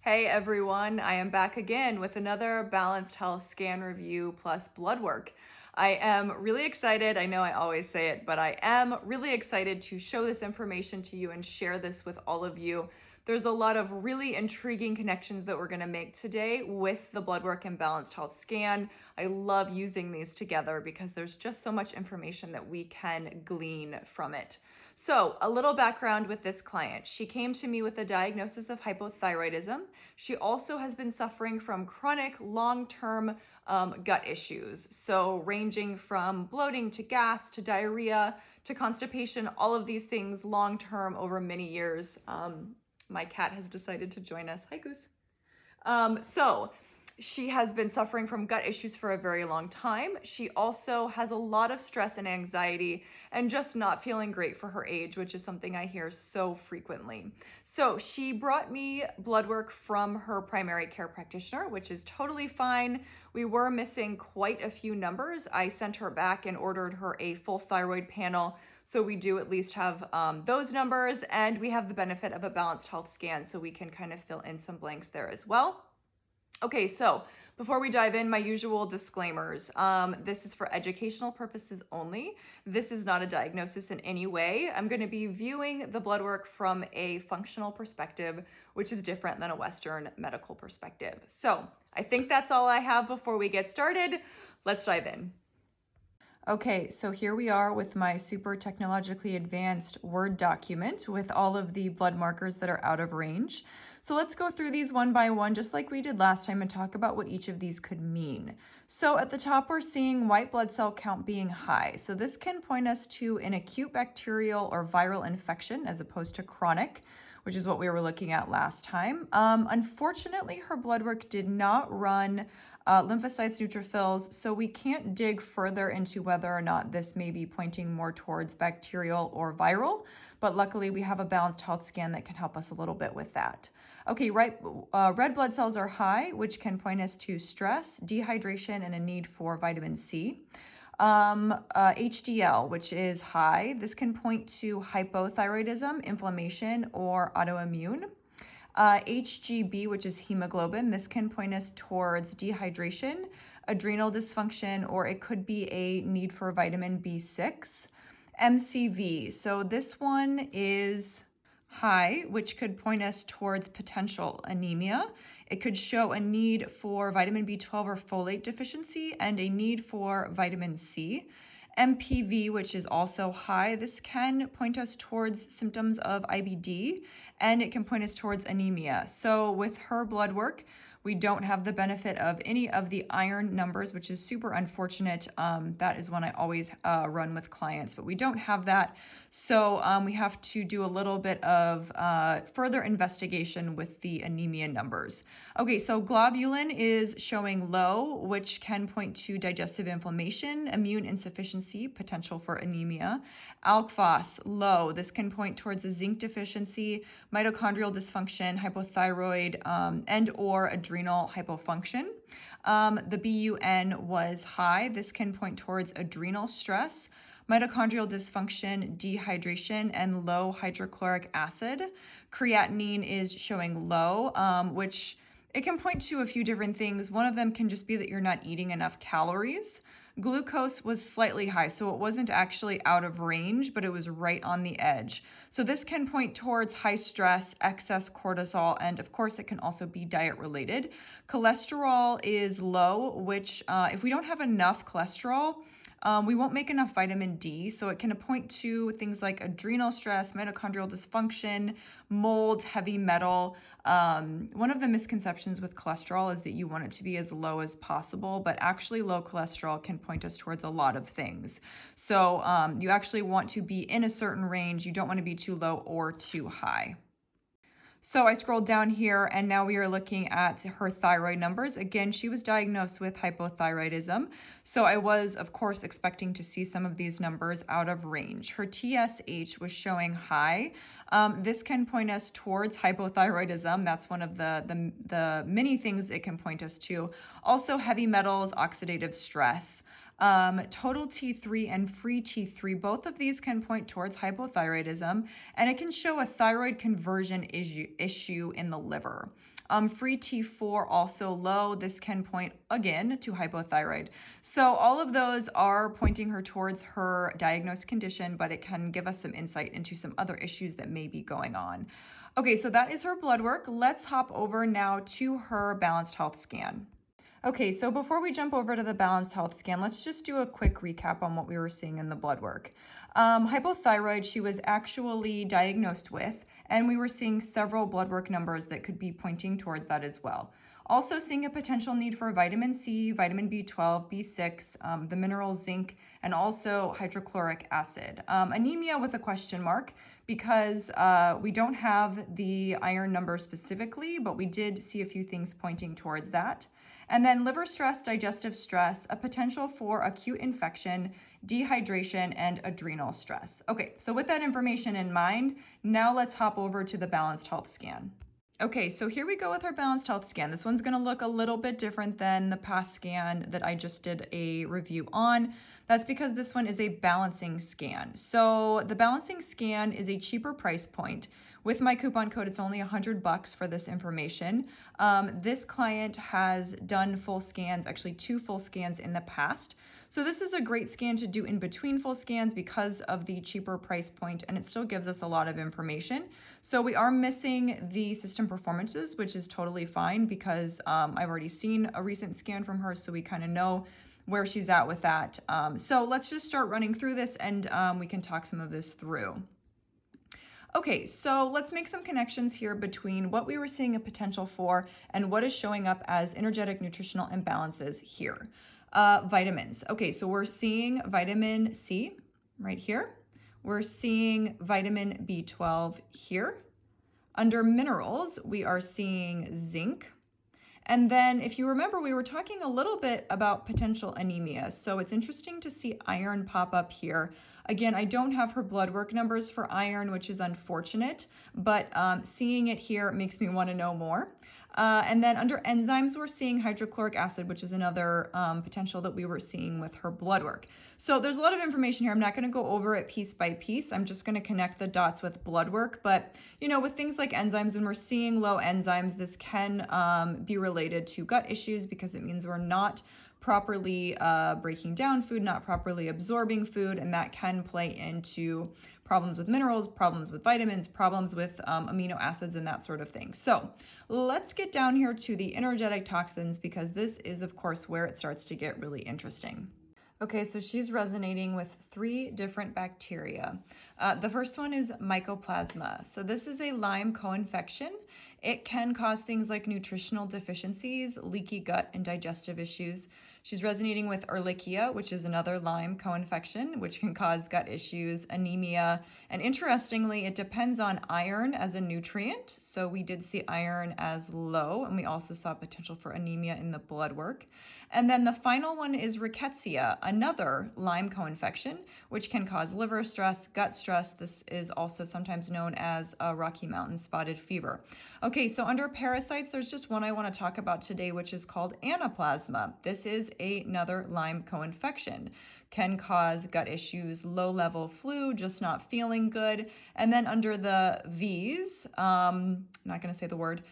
Hey everyone, I am back again with another balanced health scan review plus blood work. I am really excited. I know I always say it, but I am really excited to show this information to you and share this with all of you. There's a lot of really intriguing connections that we're going to make today with the blood work and balanced health scan. I love using these together because there's just so much information that we can glean from it. So, a little background with this client. She came to me with a diagnosis of hypothyroidism. She also has been suffering from chronic long-term gut issues. So, ranging from bloating to gas to diarrhea to constipation, all of these things long-term over many years. My cat has decided to join us. Hi, Goose. So she has been suffering from gut issues for a very long time. She also has a lot of stress and anxiety and just not feeling great for her age, which is something I hear so frequently. So she brought me blood work from her primary care practitioner, which is totally fine. We were missing quite a few numbers. I sent her back and ordered her a full thyroid panel. So we do at least have those numbers, and we have the benefit of a balanced health scan, so we can kind of fill in some blanks there as well. Okay, so before we dive in, my usual disclaimers. This is for educational purposes only. This is not a diagnosis in any way. I'm going to be viewing the blood work from a functional perspective, which is different than a Western medical perspective. So I think that's all I have before we get started. Let's dive in. Okay, so here we are with my super technologically advanced Word document with all of the blood markers that are out of range. So let's go through these one by one, just like we did last time, and talk about what each of these could mean. So at the top, we're seeing white blood cell count being high. So this can point us to an acute bacterial or viral infection as opposed to chronic, which is what we were looking at last time. Unfortunately, her blood work did not run lymphocytes, neutrophils, so we can't dig further into whether or not this may be pointing more towards bacterial or viral, but luckily we have a balanced health scan that can help us a little bit with that. Okay, right, red blood cells are high, which can point us to stress, dehydration, and a need for vitamin C. HDL, which is high, this can point to hypothyroidism, inflammation, or autoimmune. HGB, which is hemoglobin, this can point us towards dehydration, adrenal dysfunction, or it could be a need for vitamin B6. MCV, so this one is high, which could point us towards potential anemia. It could show a need for vitamin B12 or folate deficiency and a need for vitamin C. MPV, which is also high, this can point us towards symptoms of IBD, and it can point us towards anemia. So with her blood work, we don't have the benefit of any of the iron numbers, which is super unfortunate. That is one I always run with clients, but we don't have that. So we have to do a little bit of further investigation with the anemia numbers. Okay, so globulin is showing low, which can point to digestive inflammation, immune insufficiency, potential for anemia. Alk-Phos, low. This can point towards a zinc deficiency, mitochondrial dysfunction, hypothyroid, and or adrenal hypofunction. The BUN was high. This can point towards adrenal stress, mitochondrial dysfunction, dehydration, and low hydrochloric acid. Creatinine is showing low, which it can point to a few different things. One of them can just be that you're not eating enough calories. Glucose was slightly high, so it wasn't actually out of range, but it was right on the edge. So this can point towards high stress, excess cortisol, and of course it can also be diet related. Cholesterol is low, which if we don't have enough cholesterol, we won't make enough vitamin D, so it can point to things like adrenal stress, mitochondrial dysfunction, mold, heavy metal. One of the misconceptions with cholesterol is that you want it to be as low as possible, but actually low cholesterol can point us towards a lot of things. So you actually want to be in a certain range. You don't want to be too low or too high. So I scrolled down here and now we are looking at her thyroid numbers. Again, she was diagnosed with hypothyroidism. So I was, of course, expecting to see some of these numbers out of range. Her TSH was showing high. This can point us towards hypothyroidism. That's one of the many things it can point us to. Also heavy metals, oxidative stress. Total T3 and free T3, both of these can point towards hypothyroidism, and it can show a thyroid conversion issue in the liver. Free T4 also low. This can point again to hypothyroid. So all of those are pointing her towards her diagnosed condition, but it can give us some insight into some other issues that may be going on. Okay, so that is her blood work. Let's hop over now to her balanced health scan. Okay, so before we jump over to the balanced health scan, let's just do a quick recap on what we were seeing in the blood work. Hypothyroid, she was actually diagnosed with, and we were seeing several blood work numbers that could be pointing towards that as well. Also seeing a potential need for vitamin C, vitamin B12, B6, the mineral zinc, and also hydrochloric acid. Anemia with a question mark because we don't have the iron number specifically, but we did see a few things pointing towards that. And then liver stress, digestive stress, a potential for acute infection, dehydration, and adrenal stress. Okay, so with that information in mind, now let's hop over to the balanced health scan. Okay, so here we go with our balanced health scan. This one's going to look a little bit different than the past scan that I just did a review on. That's because this one is a balancing scan. So the balancing scan is a cheaper price point. With my coupon code, it's only $100 for this information. This client has done full scans, actually 2 full scans in the past. So this is a great scan to do in between full scans because of the cheaper price point, and it still gives us a lot of information. So we are missing the system performances, which is totally fine because I've already seen a recent scan from her, so we kind of know where she's at with that. So let's just start running through this and we can talk some of this through. Okay, so let's make some connections here between what we were seeing a potential for and what is showing up as energetic nutritional imbalances here. Vitamins. Okay, so we're seeing vitamin C right here. We're seeing vitamin B12 here. Under minerals, we are seeing zinc. And then if you remember, we were talking a little bit about potential anemia. So it's interesting to see iron pop up here. Again, I don't have her blood work numbers for iron, which is unfortunate, but seeing it here makes me want to know more. And then under enzymes, we're seeing hydrochloric acid, which is another potential that we were seeing with her blood work. So there's a lot of information here. I'm not going to go over it piece by piece. I'm just going to connect the dots with blood work. But, you know, with things like enzymes, when we're seeing low enzymes, this can be related to gut issues because it means we're not properly breaking down food, not properly absorbing food, and that can play into problems with minerals, problems with vitamins, problems with amino acids, and that sort of thing. So let's get down here to the energetic toxins because this is, of course, where it starts to get really interesting. Okay, so she's resonating with 3 different bacteria. The first one is Mycoplasma. So this is a Lyme co-infection. It can cause things like nutritional deficiencies, leaky gut, and digestive issues. She's resonating with Ehrlichia, which is another Lyme co-infection, which can cause gut issues, anemia, and interestingly, it depends on iron as a nutrient. So we did see iron as low, and we also saw potential for anemia in the blood work. And then the final one is Rickettsia, another Lyme co-infection, which can cause liver stress, gut stress. This is also sometimes known as Rocky Mountain spotted fever. Okay, so under parasites, there's just one I want to talk about today, which is called Anaplasma. This is another Lyme co-infection. Can cause gut issues, low-level flu, just not feeling good. And then under the V's, I'm not going to say the word,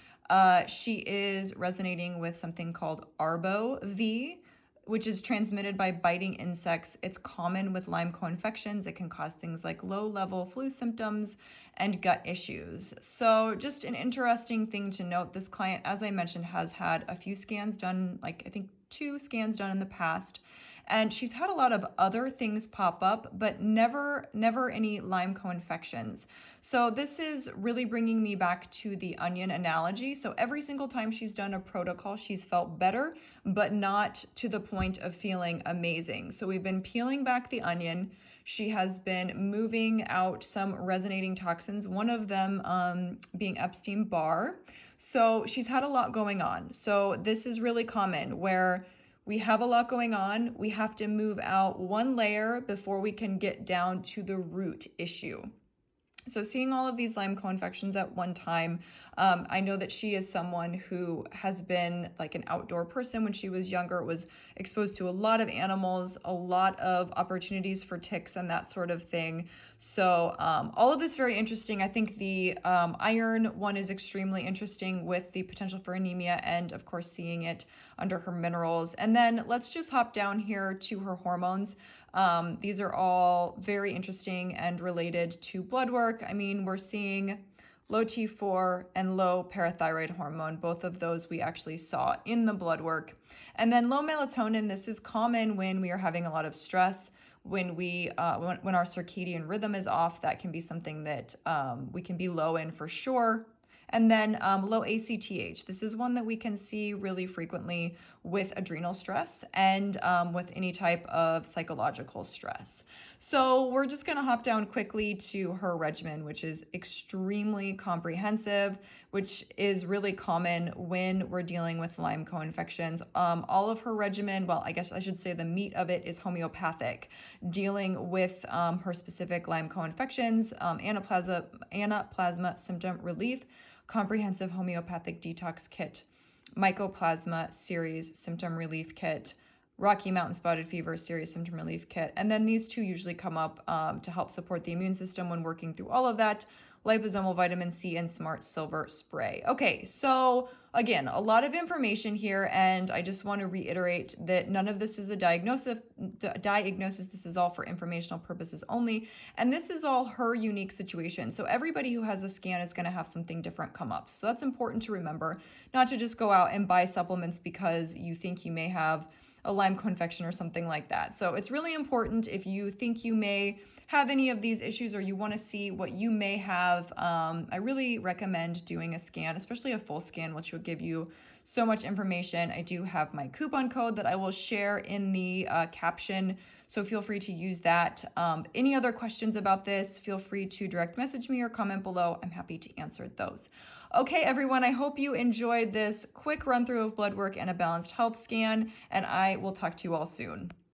she is resonating with something called ARBO-V, which is transmitted by biting insects. It's common with Lyme co-infections. It can cause things like low-level flu symptoms and gut issues. So just an interesting thing to note, this client, as I mentioned, has had a few scans done, like I think 2 scans done in the past. And she's had a lot of other things pop up, but never any Lyme co-infections. So this is really bringing me back to the onion analogy. So every single time she's done a protocol, she's felt better, but not to the point of feeling amazing. So we've been peeling back the onion. She has been moving out some resonating toxins, one of them being Epstein-Barr. So she's had a lot going on. So this is really common where we have a lot going on. We have to move out one layer before we can get down to the root issue. So seeing all of these Lyme co-infections at one time I know that she is someone who has been like an outdoor person when she was younger, was exposed to a lot of animals, a lot of opportunities for ticks and that sort of thing. So all of this very interesting. I think the iron one is extremely interesting with the potential for anemia and of course seeing it under her minerals. And then let's just hop down here to her hormones. These are all very interesting and related to blood work. I mean, we're seeing low T4 and low parathyroid hormone. Both of those we actually saw in the blood work. And then low melatonin, this is common when we are having a lot of stress. When when our circadian rhythm is off, that can be something that we can be low in for sure. And then low ACTH. This is one that we can see really frequently with adrenal stress and with any type of psychological stress. So we're just going to hop down quickly to her regimen, which is extremely comprehensive, which is really common when we're dealing with Lyme co-infections. All of her regimen, well, I guess I should say the meat of it is homeopathic, dealing with her specific Lyme co-infections, anaplasma symptom relief, comprehensive homeopathic detox kit, mycoplasma series symptom relief kit, Rocky Mountain Spotted Fever series symptom relief kit. And then these two usually come up to help support the immune system when working through all of that, liposomal vitamin C and smart silver spray. Okay, so again, a lot of information here, and I just want to reiterate that none of this is a diagnosis. This is all for informational purposes only, and this is all her unique situation. So everybody who has a scan is going to have something different come up. So that's important to remember, not to just go out and buy supplements because you think you may have a Lyme co-infection or something like that. So it's really important, if you think you may have any of these issues or you want to see what you may have, I really recommend doing a scan, especially a full scan, which will give you so much information. I do have my coupon code that I will share in the caption, so feel free to use that. Any other questions about this, feel free to direct message me or comment below. I'm happy to answer those. Okay, everyone, I hope you enjoyed this quick run through of blood work and a balanced health scan, and I will talk to you all soon.